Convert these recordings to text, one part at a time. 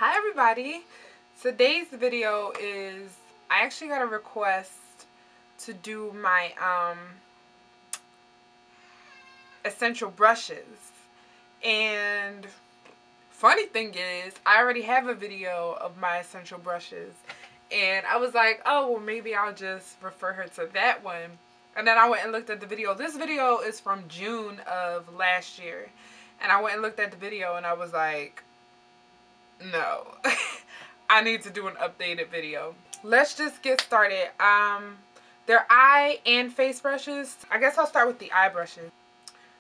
Hi everybody. Today's video is, I actually got a request to do my essential brushes, and funny thing is I already have a video of my essential brushes, and I was like, oh well, maybe I'll just refer her to that one. And then I went and looked at the video. This video is from June of last year, and I went and looked at the video and I was like, no. I need to do an updated video. Let's just get started. They're eye and face brushes. I guess I'll start with the eye brushes.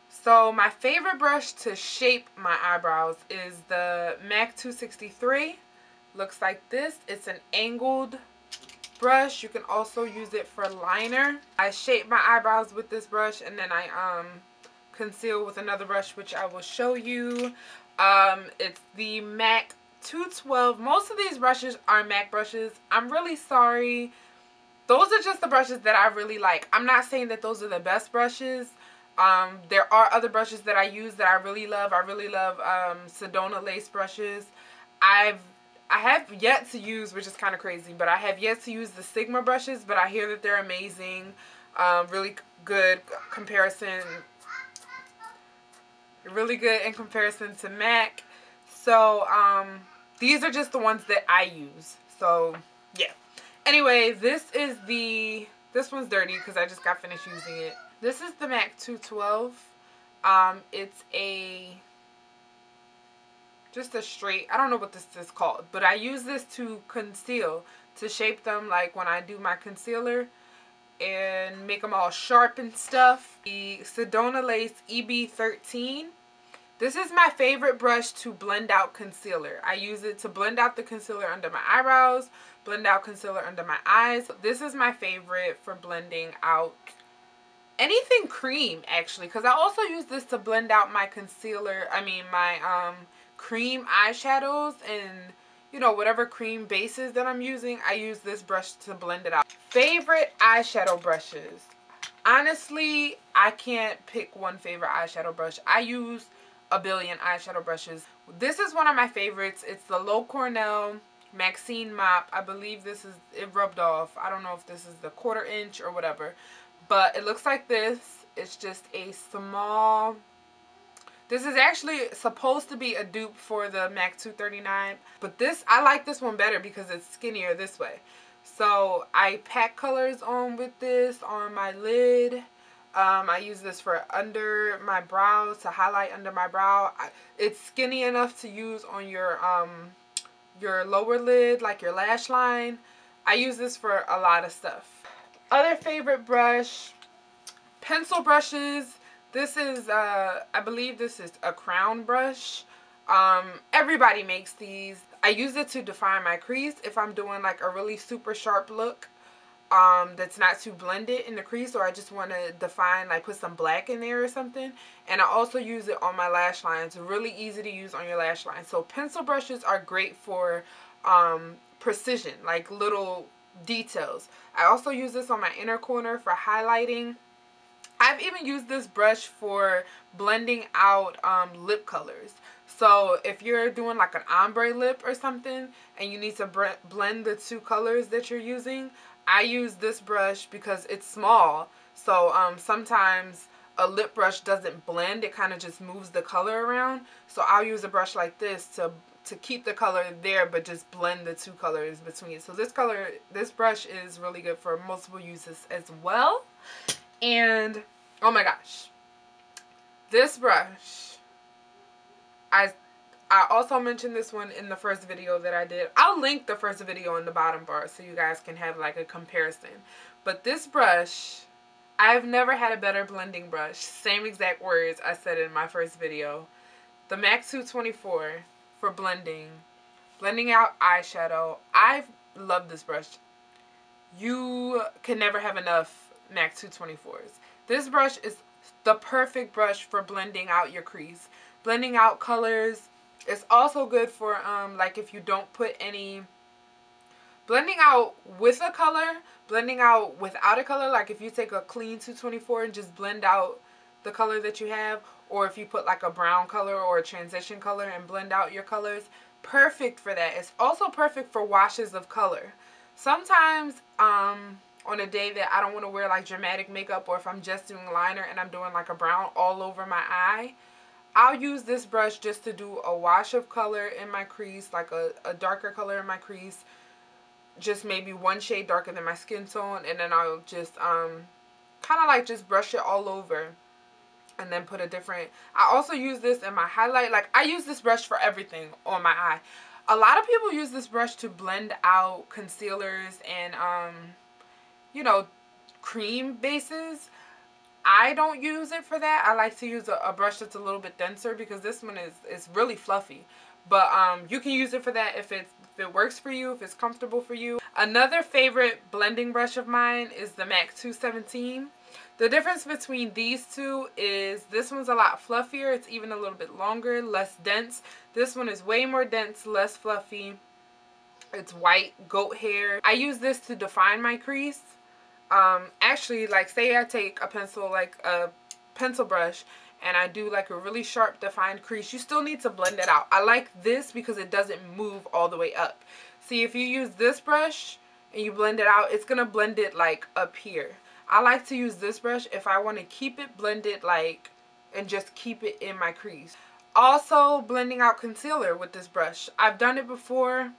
So my favorite brush to shape my eyebrows is the MAC 263. Looks like this. It's an angled brush. You can also use it for liner. I shape my eyebrows with this brush, and then I conceal with another brush, which I will show you. It's the MAC 212. Most of these brushes are MAC brushes. I'm really sorry. Those are just the brushes that I really like. I'm not saying that those are the best brushes. There are other brushes that I use that I really love. I really love Sedona lace brushes. I have yet to use, which is kind of crazy, but I have yet to use the Sigma brushes, but I hear that they're amazing. Really good comparison. Really good in comparison to MAC. So, these are just the ones that I use. So, yeah. Anyway, this one's dirty because I just got finished using it. This is the MAC 212. It's just a straight, I don't know what this is called, but I use this to conceal, to shape them like when I do my concealer and make them all sharp and stuff. The Sedona Lace EB13. This is my favorite brush to blend out concealer. I use it to blend out the concealer under my eyebrows, blend out concealer under my eyes. This is my favorite for blending out anything cream, actually, because I also use this to blend out my concealer, my cream eyeshadows and, you know, whatever cream bases that I'm using. I use this brush to blend it out. Favorite eyeshadow brushes. Honestly, I can't pick one favorite eyeshadow brush. I use a billion eyeshadow brushes. This is one of my favorites. It's the Low Cornell Maxine Mop. I believe it rubbed off. I don't know if this is the 1/4 inch or whatever, but it looks like this. It's just a small, this is actually supposed to be a dupe for the MAC 239, but this, I like this one better because it's skinnier this way. So I pack colors on with this on my lid. I use this for under my brows, to highlight under my brow. It's skinny enough to use on your lower lid, like your lash line. I use this for a lot of stuff. Other favorite brush, pencil brushes. This is, I believe this is a crown brush. Everybody makes these. I use it to define my crease if I'm doing like a really super sharp look. That's not too blended in the crease, or I just want to define, like put some black in there or something. And I also use it on my lash line. It's really easy to use on your lash line. So pencil brushes are great for precision, like little details. I also use this on my inner corner for highlighting. I've even used this brush for blending out lip colors. So if you're doing like an ombre lip or something and you need to blend the two colors that you're using, I use this brush because it's small. So sometimes a lip brush doesn't blend. It kind of just moves the color around. So I'll use a brush like this to keep the color there, but just blend the two colors between. So this brush is really good for multiple uses as well. And oh my gosh, this brush, I also mentioned this one in the first video that I did. I'll link the first video in the bottom bar so you guys can have like a comparison. But this brush, I've never had a better blending brush. Same exact words I said in my first video. The MAC 224 for blending out eyeshadow. I love this brush. You can never have enough MAC 224s. This brush is the perfect brush for blending out your crease, blending out colors. It's also good for like if you don't put any, blending out with a color, blending out without a color. Like if you take a clean 224 and just blend out the color that you have, or if you put like a brown color or a transition color and blend out your colors, perfect for that. It's also perfect for washes of color. Sometimes on a day that I don't want to wear like dramatic makeup, or if I'm just doing liner and I'm doing like a brown all over my eye, I'll use this brush just to do a wash of color in my crease, like a darker color in my crease, just maybe one shade darker than my skin tone, and then I'll just kind of like just brush it all over and then put a different. I also use this in my highlight. Like, I use this brush for everything on my eye. A lot of people use this brush to blend out concealers and you know, cream bases. I don't use it for that. I like to use a brush that's a little bit denser, because this one is really fluffy. But you can use it for that if it works for you, if it's comfortable for you. Another favorite blending brush of mine is the MAC 217. The difference between these two is this one's a lot fluffier. It's even a little bit longer, less dense. This one is way more dense, less fluffy. It's white goat hair. I use this to define my crease. Actually, like, say I take a pencil, like a pencil brush, and I do like a really sharp defined crease, you still need to blend it out. I like this because it doesn't move all the way up. See, if you use this brush and you blend it out, it's gonna blend it like up here. I like to use this brush if I want to keep it blended, like, and just keep it in my crease. Also, blending out concealer with this brush. I've done it before.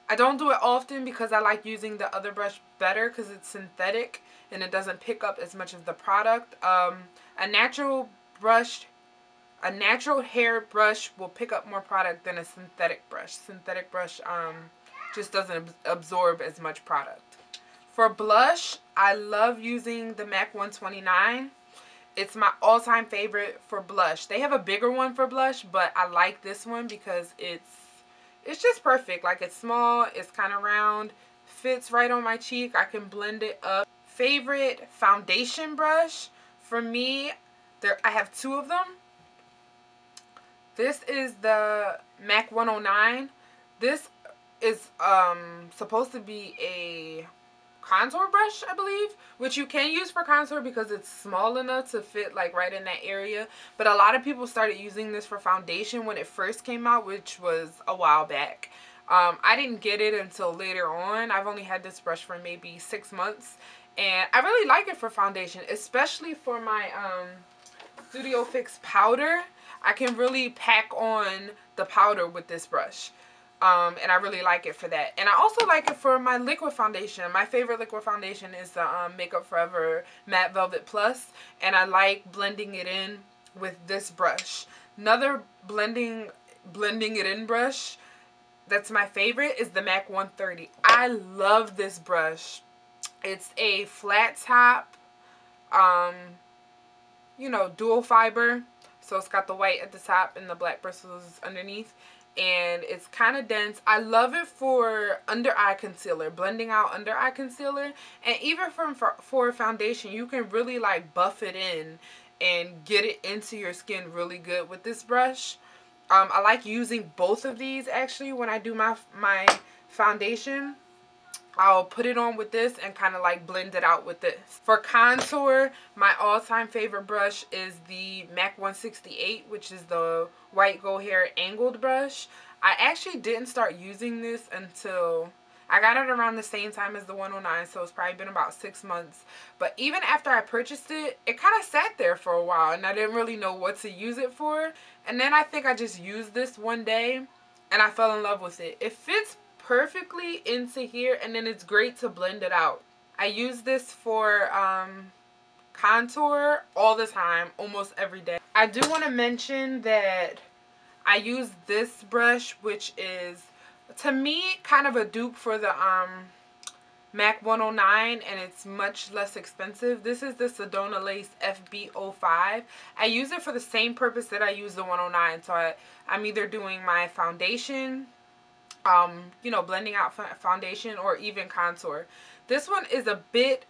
I don't do it often because I like using the other brush better because it's synthetic and it doesn't pick up as much of the product. A natural hair brush will pick up more product than a synthetic brush. Synthetic brush just doesn't absorb as much product. For blush, I love using the MAC 129. It's my all-time favorite for blush. They have a bigger one for blush, but I like this one because it's just perfect. Like, it's small, it's kind of round, fits right on my cheek. I can blend it up. Favorite foundation brush for me, I have two of them. This is the MAC 109. This is supposed to be a contour brush, I believe, which you can use for contour because it's small enough to fit like right in that area. But a lot of people started using this for foundation when it first came out, which was a while back. I didn't get it until later on. I've only had this brush for maybe 6 months, and I really like it for foundation, especially for my Studio Fix powder. I can really pack on the powder with this brush. And I really like it for that. And I also like it for my liquid foundation. My favorite liquid foundation is the Makeup Forever Matte Velvet Plus. And I like blending it in with this brush. Another blending it in brush that's my favorite is the MAC 130. I love this brush. It's a flat top, you know, dual fiber. So it's got the white at the top and the black bristles underneath. And it's kind of dense. I love it for under eye concealer, blending out under eye concealer. And even for foundation, you can really like buff it in and get it into your skin really good with this brush. I like using both of these actually when I do my foundation. I'll put it on with this and kind of like blend it out with this. For contour, my all-time favorite brush is the MAC 168, which is the white gold hair angled brush. I actually didn't start using this until I got it around the same time as the 109, so it's probably been about 6 months. But even after I purchased it, it kind of sat there for a while and I didn't really know what to use it for. And then I think I just used this one day and I fell in love with it. It fits perfectly into here, and then it's great to blend it out. I use this for contour all the time, almost every day. I do want to mention that I use this brush, which is, to me, kind of a dupe for the MAC 109, and it's much less expensive. This is the Sedona Lace FB05. I use it for the same purpose that I use the 109. So I'm either doing my foundation, you know, blending out foundation, or even contour. This one is a bit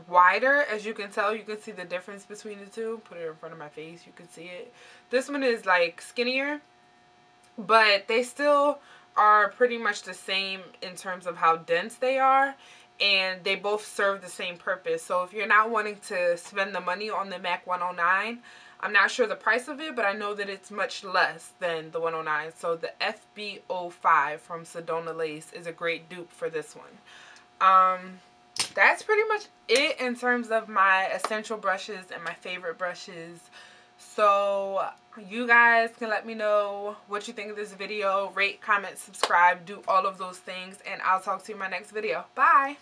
wider, as you can tell. You can see the difference between the two. Put it in front of my face, you can see it. This one is like skinnier, but they still are pretty much the same in terms of how dense they are, and they both serve the same purpose. So if you're not wanting to spend the money on the MAC 109, I'm not sure the price of it, but I know that it's much less than the 109. So the FB05 from Sedona Lace is a great dupe for this one. That's pretty much it in terms of my essential brushes and my favorite brushes. So you guys can let me know what you think of this video. Rate, comment, subscribe, do all of those things, and I'll talk to you in my next video. Bye!